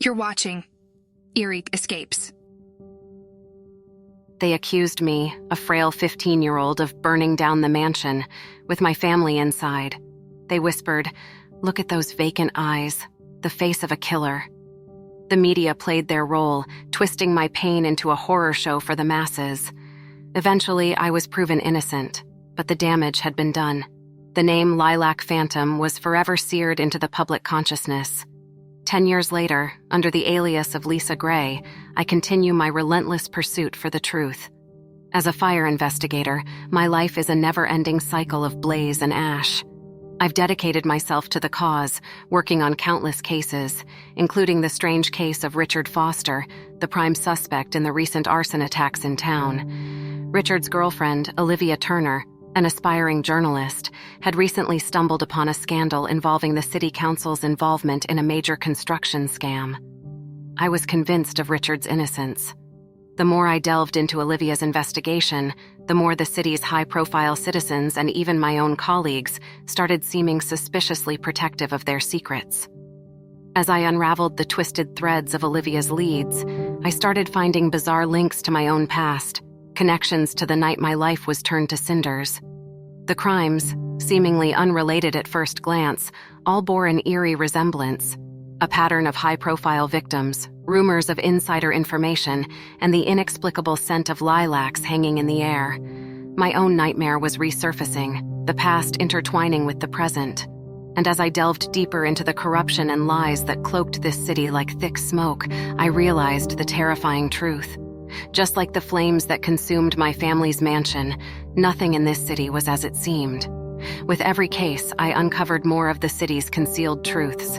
You're watching Eerie Escapes. They accused me, a frail 15-year-old, of burning down the mansion, with my family inside. They whispered, "Look at those vacant eyes, the face of a killer." The media played their role, twisting my pain into a horror show for the masses. Eventually, I was proven innocent, but the damage had been done. The name Lilac Phantom was forever seared into the public consciousness. 10 years later, under the alias of Lisa Gray, I continue my relentless pursuit for the truth. As a fire investigator, my life is a never-ending cycle of blaze and ash. I've dedicated myself to the cause, working on countless cases, including the strange case of Richard Foster, the prime suspect in the recent arson attacks in town. Richard's girlfriend, Olivia Turner, an aspiring journalist, had recently stumbled upon a scandal involving the city council's involvement in a major construction scam. I was convinced of Richard's innocence. The more I delved into Olivia's investigation, the more the city's high-profile citizens and even my own colleagues started seeming suspiciously protective of their secrets. As I unraveled the twisted threads of Olivia's leads, I started finding bizarre links to my own past, connections to the night my life was turned to cinders. The crimes, seemingly unrelated at first glance, all bore an eerie resemblance: a pattern of high-profile victims, rumors of insider information, and the inexplicable scent of lilacs hanging in the air. My own nightmare was resurfacing, the past intertwining with the present. And as I delved deeper into the corruption and lies that cloaked this city like thick smoke, I realized the terrifying truth. Just like the flames that consumed my family's mansion, nothing in this city was as it seemed. With every case, I uncovered more of the city's concealed truths.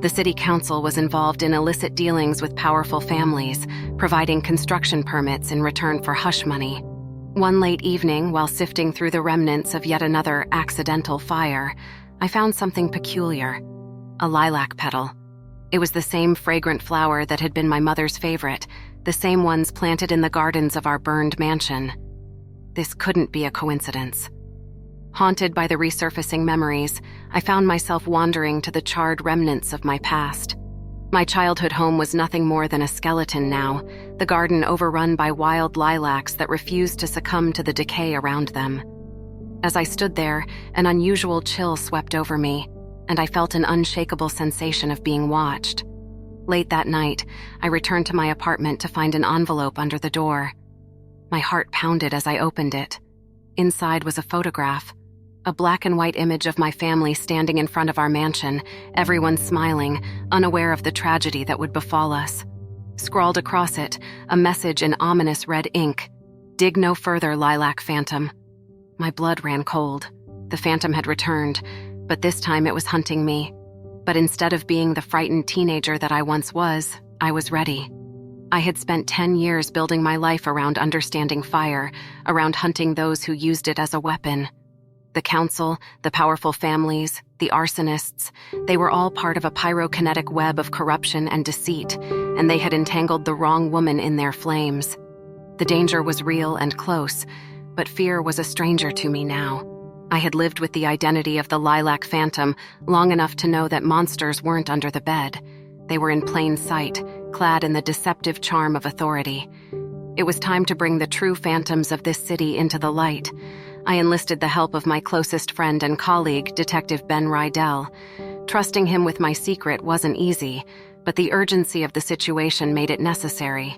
The city council was involved in illicit dealings with powerful families, providing construction permits in return for hush money. One late evening, while sifting through the remnants of yet another accidental fire, I found something peculiar: a lilac petal. It was the same fragrant flower that had been my mother's favorite, the same ones planted in the gardens of our burned mansion. This couldn't be a coincidence. Haunted by the resurfacing memories, I found myself wandering to the charred remnants of my past. My childhood home was nothing more than a skeleton now, the garden overrun by wild lilacs that refused to succumb to the decay around them. As I stood there, an unusual chill swept over me, and I felt an unshakable sensation of being watched. Late that night, I returned to my apartment to find an envelope under the door. My heart pounded as I opened it. Inside was a photograph, a black and white image of my family standing in front of our mansion, everyone smiling, unaware of the tragedy that would befall us. Scrawled across it, a message in ominous red ink: "Dig no further, Lilac Phantom." My blood ran cold. The phantom had returned, but this time it was hunting me. But instead of being the frightened teenager that I once was, I was ready. I had spent 10 years building my life around understanding fire, around hunting those who used it as a weapon. The council, the powerful families, the arsonists, they were all part of a pyrokinetic web of corruption and deceit, and they had entangled the wrong woman in their flames. The danger was real and close, but fear was a stranger to me now. I had lived with the identity of the Lilac Phantom long enough to know that monsters weren't under the bed. They were in plain sight, clad in the deceptive charm of authority. It was time to bring the true phantoms of this city into the light. I enlisted the help of my closest friend and colleague, Detective Ben Rydell. Trusting him with my secret wasn't easy, but the urgency of the situation made it necessary.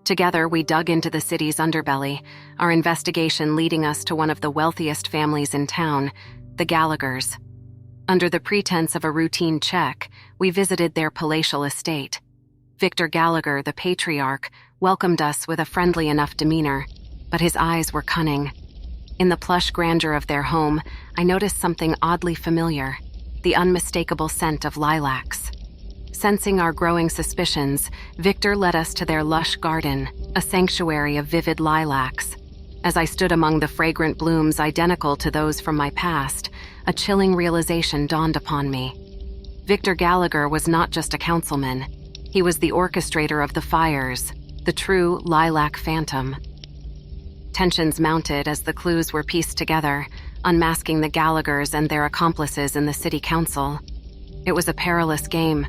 Together, we dug into the city's underbelly, our investigation leading us to one of the wealthiest families in town, the Gallaghers. Under the pretense of a routine check, we visited their palatial estate. Victor Gallagher, the patriarch, welcomed us with a friendly enough demeanor, but his eyes were cunning. In the plush grandeur of their home, I noticed something oddly familiar: the unmistakable scent of lilacs. Sensing our growing suspicions, Victor led us to their lush garden, a sanctuary of vivid lilacs. As I stood among the fragrant blooms identical to those from my past, a chilling realization dawned upon me. Victor Gallagher was not just a councilman. He was the orchestrator of the fires, the true Lilac Phantom. Tensions mounted as the clues were pieced together, unmasking the Gallaghers and their accomplices in the city council. It was a perilous game,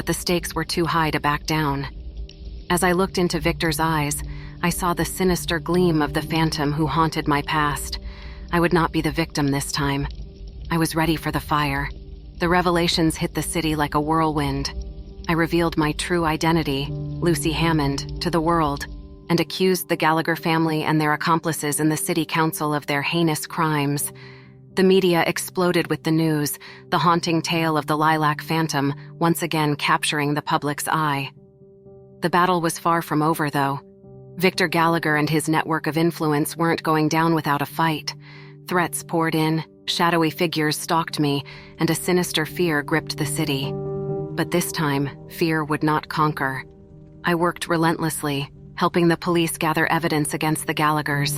but the stakes were too high to back down. As I looked into Victor's eyes, I saw the sinister gleam of the phantom who haunted my past. I would not be the victim this time. I was ready for the fire. The revelations hit the city like a whirlwind. I revealed my true identity, Lucy Hammond, to the world, and accused the Gallagher family and their accomplices in the city council of their heinous crimes. The media exploded with the news, the haunting tale of the Lilac Phantom once again capturing the public's eye. The battle was far from over, though. Victor Gallagher and his network of influence weren't going down without a fight. Threats poured in, shadowy figures stalked me, and a sinister fear gripped the city. But this time, fear would not conquer. I worked relentlessly, helping the police gather evidence against the Gallaghers.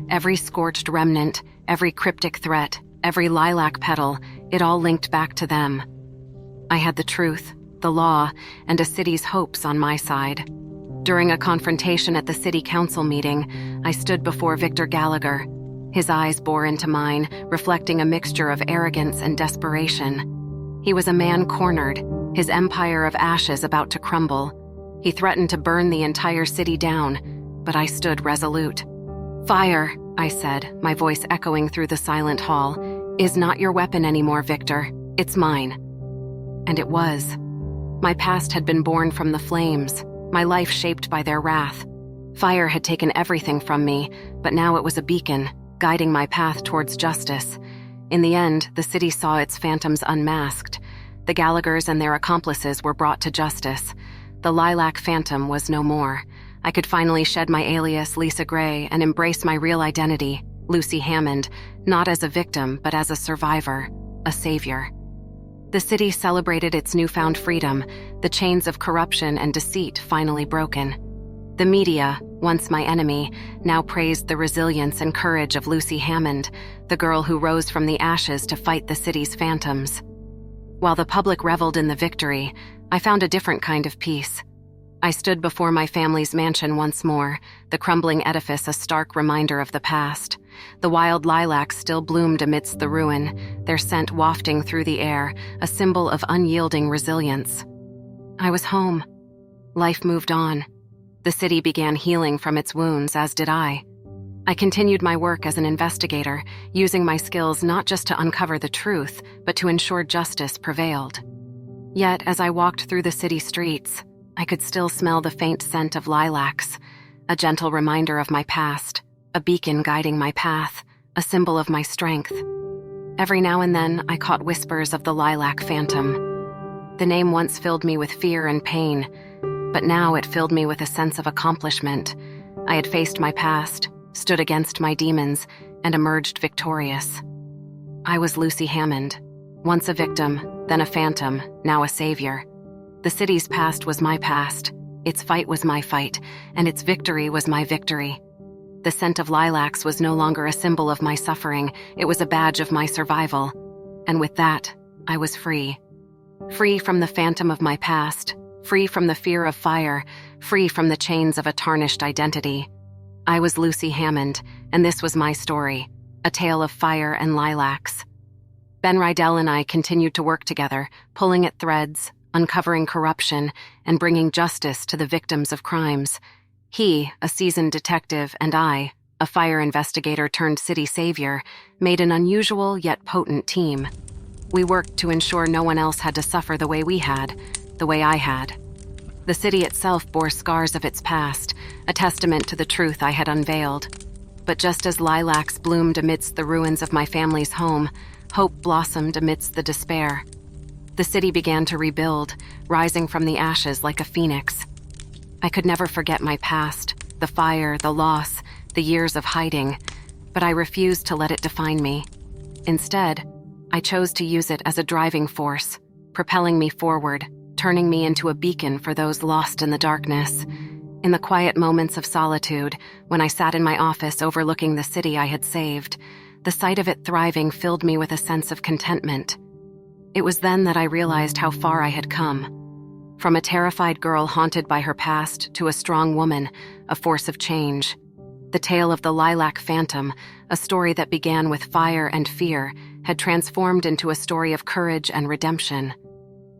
Every scorched remnant, every cryptic threat, every lilac petal, it all linked back to them. I had the truth, the law, and a city's hopes on my side. During a confrontation at the city council meeting, I stood before Victor Gallagher. His eyes bore into mine, reflecting a mixture of arrogance and desperation. He was a man cornered, his empire of ashes about to crumble. He threatened to burn the entire city down, but I stood resolute. "Fire," I said, my voice echoing through the silent hall, "is not your weapon anymore, Victor. It's mine." And it was. My past had been born from the flames, my life shaped by their wrath. Fire had taken everything from me, but now it was a beacon, guiding my path towards justice. In the end, the city saw its phantoms unmasked. The Gallaghers and their accomplices were brought to justice. The Lilac Phantom was no more. I could finally shed my alias, Lisa Gray, and embrace my real identity, Lucy Hammond, not as a victim, but as a survivor, a savior. The city celebrated its newfound freedom, the chains of corruption and deceit finally broken. The media, once my enemy, now praised the resilience and courage of Lucy Hammond, the girl who rose from the ashes to fight the city's phantoms. While the public reveled in the victory, I found a different kind of peace. I stood before my family's mansion once more, the crumbling edifice a stark reminder of the past. The wild lilacs still bloomed amidst the ruin, their scent wafting through the air, a symbol of unyielding resilience. I was home. Life moved on. The city began healing from its wounds, as did I. I continued my work as an investigator, using my skills not just to uncover the truth, but to ensure justice prevailed. Yet, as I walked through the city streets, I could still smell the faint scent of lilacs, a gentle reminder of my past, a beacon guiding my path, a symbol of my strength. Every now and then, I caught whispers of the Lilac Phantom. The name once filled me with fear and pain, but now it filled me with a sense of accomplishment. I had faced my past, stood against my demons, and emerged victorious. I was Lucy Hammond, once a victim, then a phantom, now a savior. The city's past was my past, its fight was my fight, and its victory was my victory. The scent of lilacs was no longer a symbol of my suffering, it was a badge of my survival. And with that, I was free. Free from the phantom of my past, free from the fear of fire, free from the chains of a tarnished identity. I was Lucy Hammond, and this was my story, a tale of fire and lilacs. Ben Rydell and I continued to work together, pulling at threads, uncovering corruption, and bringing justice to the victims of crimes. He, a seasoned detective, and I, a fire investigator turned city savior, made an unusual yet potent team. We worked to ensure no one else had to suffer the way we had, the way I had. The city itself bore scars of its past, a testament to the truth I had unveiled. But just as lilacs bloomed amidst the ruins of my family's home, hope blossomed amidst the despair. The city began to rebuild, rising from the ashes like a phoenix. I could never forget my past, the fire, the loss, the years of hiding, but I refused to let it define me. Instead, I chose to use it as a driving force, propelling me forward, turning me into a beacon for those lost in the darkness. In the quiet moments of solitude, when I sat in my office overlooking the city I had saved, the sight of it thriving filled me with a sense of contentment. It was then that I realized how far I had come. From a terrified girl haunted by her past to a strong woman, a force of change. The tale of the Lilac Phantom, a story that began with fire and fear, had transformed into a story of courage and redemption.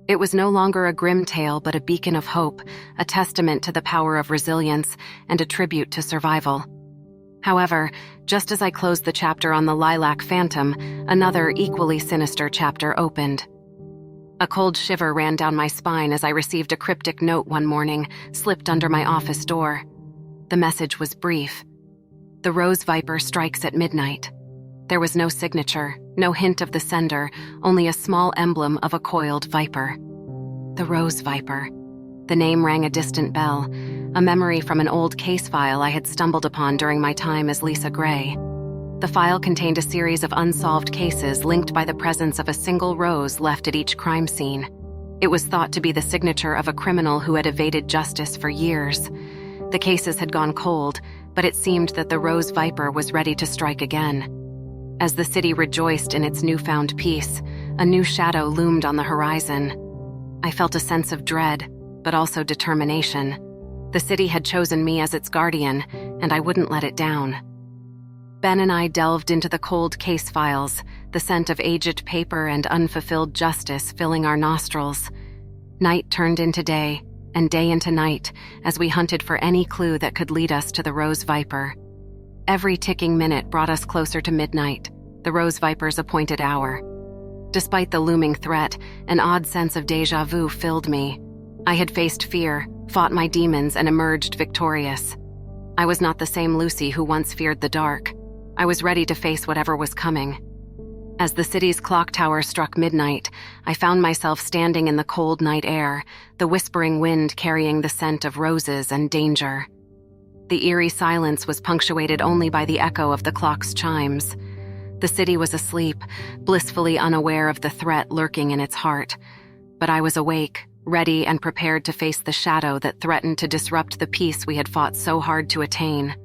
It was no longer a grim tale but a beacon of hope, a testament to the power of resilience and a tribute to survival. However, just as I closed the chapter on the lilac phantom, another equally sinister chapter opened. A cold shiver ran down my spine as I received a cryptic note one morning, slipped under my office door. The message was brief. The rose viper strikes at midnight. There was no signature, no hint of the sender, only a small emblem of a coiled viper. The rose viper. The name rang a distant bell, a memory from an old case file I had stumbled upon during my time as Lisa Gray. The file contained a series of unsolved cases linked by the presence of a single rose left at each crime scene. It was thought to be the signature of a criminal who had evaded justice for years. The cases had gone cold, but it seemed that the rose viper was ready to strike again. As the city rejoiced in its newfound peace, a new shadow loomed on the horizon. I felt a sense of dread, but also determination. The city had chosen me as its guardian, and I wouldn't let it down. Ben and I delved into the cold case files, the scent of aged paper and unfulfilled justice filling our nostrils. Night turned into day, and day into night, as we hunted for any clue that could lead us to the rose viper. Every ticking minute brought us closer to midnight, the rose viper's appointed hour. Despite the looming threat, an odd sense of déjà vu filled me. I had faced fear, fought my demons, and emerged victorious. I was not the same Lucy who once feared the dark. I was ready to face whatever was coming. As the city's clock tower struck midnight, I found myself standing in the cold night air, the whispering wind carrying the scent of roses and danger. The eerie silence was punctuated only by the echo of the clock's chimes. The city was asleep, blissfully unaware of the threat lurking in its heart. But I was awake, ready and prepared to face the shadow that threatened to disrupt the peace we had fought so hard to attain.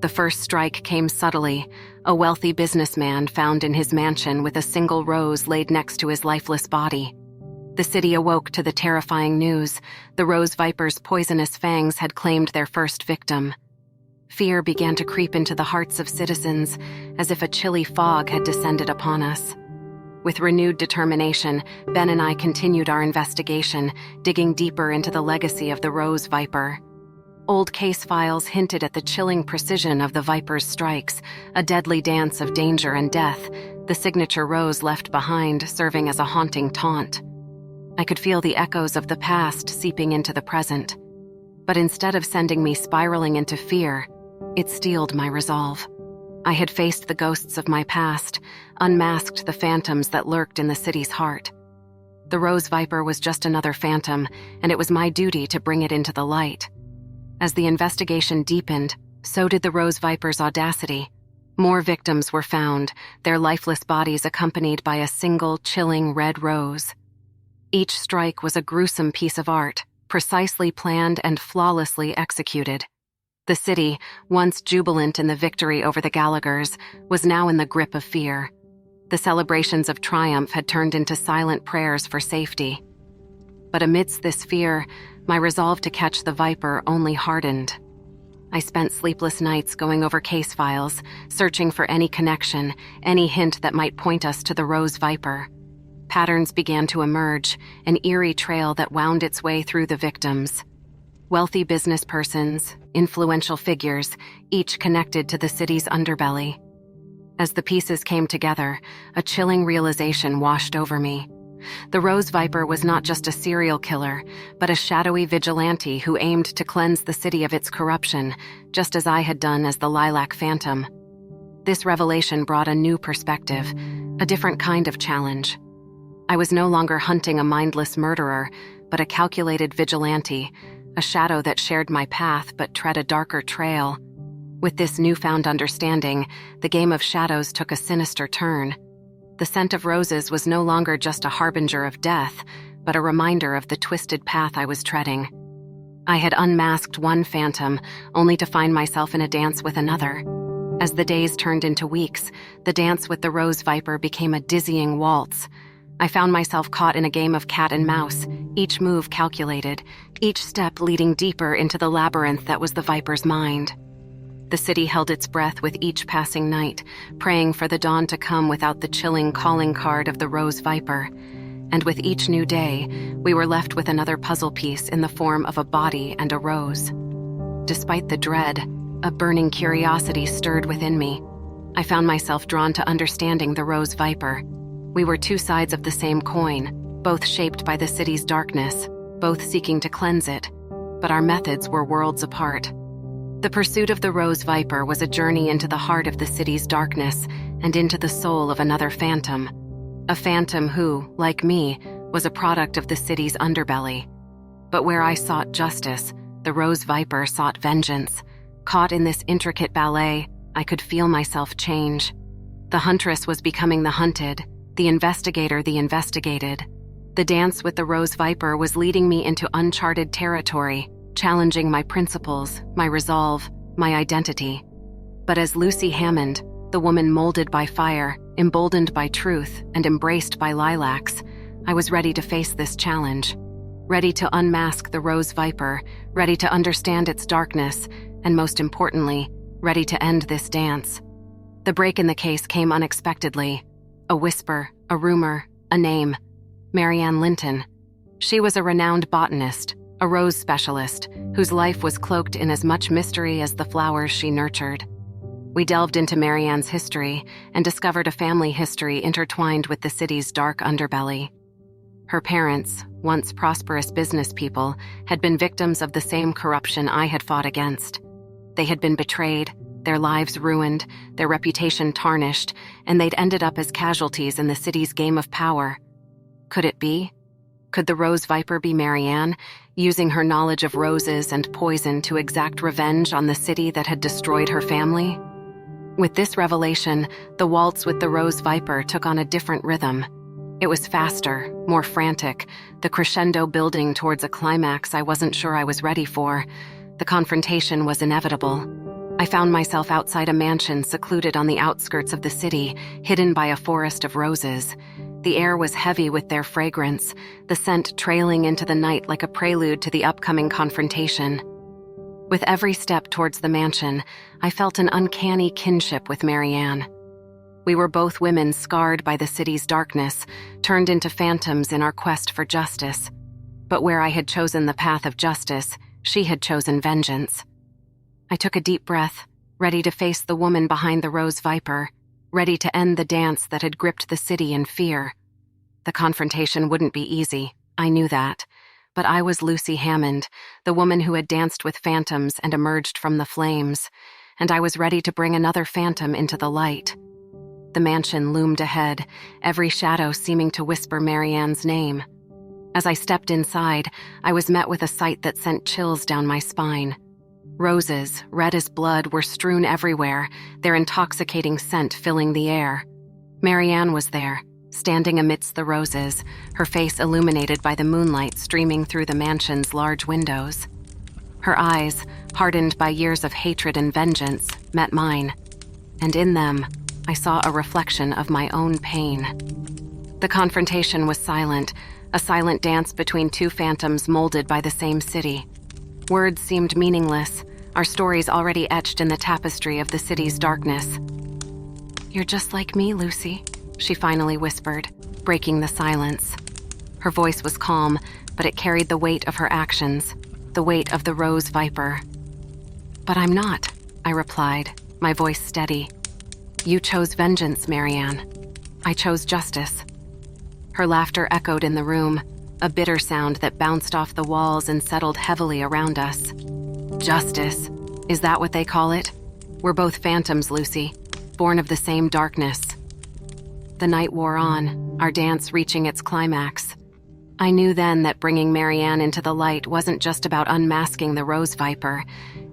The first strike came subtly, a wealthy businessman found in his mansion with a single rose laid next to his lifeless body. The city awoke to the terrifying news. The rose viper's poisonous fangs had claimed their first victim. Fear began to creep into the hearts of citizens, as if a chilly fog had descended upon us. With renewed determination, Ben and I continued our investigation, digging deeper into the legacy of the rose viper. Old case files hinted at the chilling precision of the viper's strikes, a deadly dance of danger and death, the signature rose left behind serving as a haunting taunt. I could feel the echoes of the past seeping into the present. But instead of sending me spiraling into fear, it steeled my resolve. I had faced the ghosts of my past, unmasked the phantoms that lurked in the city's heart. The rose viper was just another phantom, and it was my duty to bring it into the light. As the investigation deepened, so did the rose viper's audacity. More victims were found, their lifeless bodies accompanied by a single chilling red rose. Each strike was a gruesome piece of art, precisely planned and flawlessly executed. The city, once jubilant in the victory over the Gallaghers, was now in the grip of fear. The celebrations of triumph had turned into silent prayers for safety. But amidst this fear, my resolve to catch the viper only hardened. I spent sleepless nights going over case files, searching for any connection, any hint that might point us to the rose viper. Patterns began to emerge, an eerie trail that wound its way through the victims. Wealthy business persons, influential figures, each connected to the city's underbelly. As the pieces came together, a chilling realization washed over me. The rose viper was not just a serial killer, but a shadowy vigilante who aimed to cleanse the city of its corruption, just as I had done as the lilac phantom. This revelation brought a new perspective, a different kind of challenge. I was no longer hunting a mindless murderer, but a calculated vigilante, a shadow that shared my path but tread a darker trail. With this newfound understanding, the game of shadows took a sinister turn. The scent of roses was no longer just a harbinger of death, but a reminder of the twisted path I was treading. I had unmasked one phantom, only to find myself in a dance with another. As the days turned into weeks, the dance with the rose viper became a dizzying waltz. I found myself caught in a game of cat and mouse, each move calculated, each step leading deeper into the labyrinth that was the viper's mind. The city held its breath with each passing night, praying for the dawn to come without the chilling calling card of the rose viper. and with each new day, we were left with another puzzle piece in the form of a body and a rose. Despite the dread, a burning curiosity stirred within me. I found myself drawn to understanding the rose viper. We were two sides of the same coin, both shaped by the city's darkness, both seeking to cleanse it, but our methods were worlds apart. The pursuit of the rose viper was a journey into the heart of the city's darkness and into the soul of another phantom. A phantom who, like me, was a product of the city's underbelly. But where I sought justice, the rose viper sought vengeance. Caught in this intricate ballet, I could feel myself change. The huntress was becoming the hunted, the investigator the investigated. The dance with the rose viper was leading me into uncharted territory, challenging my principles, my resolve, my identity. But as Lucy Hammond, the woman molded by fire, emboldened by truth, and embraced by lilacs, I was ready to face this challenge. Ready to unmask the rose viper, ready to understand its darkness, and most importantly, ready to end this dance. The break in the case came unexpectedly. A whisper, a rumor, a name. Marianne Linton. She was a renowned botanist, a rose specialist, whose life was cloaked in as much mystery as the flowers she nurtured. We delved into Marianne's history and discovered a family history intertwined with the city's dark underbelly. Her parents, once prosperous business people, had been victims of the same corruption I had fought against. They had been betrayed, their lives ruined, their reputation tarnished, and they'd ended up as casualties in the city's game of power. Could it be? Could the rose viper be Marianne, using her knowledge of roses and poison to exact revenge on the city that had destroyed her family? With this revelation, the waltz with the rose viper took on a different rhythm. It was faster, more frantic, the crescendo building towards a climax I wasn't sure I was ready for. The confrontation was inevitable. I found myself outside a mansion secluded on the outskirts of the city, hidden by a forest of roses. The air was heavy with their fragrance, the scent trailing into the night like a prelude to the upcoming confrontation. With every step towards the mansion, I felt an uncanny kinship with Marianne. We were both women scarred by the city's darkness, turned into phantoms in our quest for justice. But where I had chosen the path of justice, she had chosen vengeance. I took a deep breath, ready to face the woman behind the rose viper, ready to end the dance that had gripped the city in fear. The confrontation wouldn't be easy, I knew that. But I was Lucy Hammond, the woman who had danced with phantoms and emerged from the flames, and I was ready to bring another phantom into the light. The mansion loomed ahead, every shadow seeming to whisper Marianne's name. As I stepped inside, I was met with a sight that sent chills down my spine. Roses, red as blood, were strewn everywhere, their intoxicating scent filling the air. Marianne was there, standing amidst the roses, her face illuminated by the moonlight streaming through the mansion's large windows. Her eyes, hardened by years of hatred and vengeance, met mine, and in them, I saw a reflection of my own pain. The confrontation was silent, a silent dance between two phantoms molded by the same city. Words seemed meaningless, our stories already etched in the tapestry of the city's darkness. "You're just like me, Lucy," she finally whispered, breaking the silence. Her voice was calm, but it carried the weight of her actions, the weight of the rose viper. "But I'm not," I replied, my voice steady. "You chose vengeance, Marianne. I chose justice." Her laughter echoed in the room, a bitter sound that bounced off the walls and settled heavily around us. "Justice. Is that what they call it? We're both phantoms, Lucy, born of the same darkness." The night wore on, our dance reaching its climax. I knew then that bringing Marianne into the light wasn't just about unmasking the rose viper.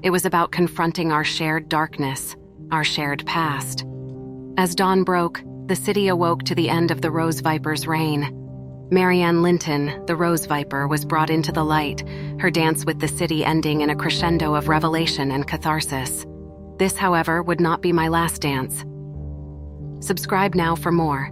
It was about confronting our shared darkness, our shared past. As dawn broke, the city awoke to the end of the rose viper's reign. Marianne Linton, the rose viper, was brought into the light, her dance with the city ending in a crescendo of revelation and catharsis. This, however, would not be my last dance. Subscribe now for more.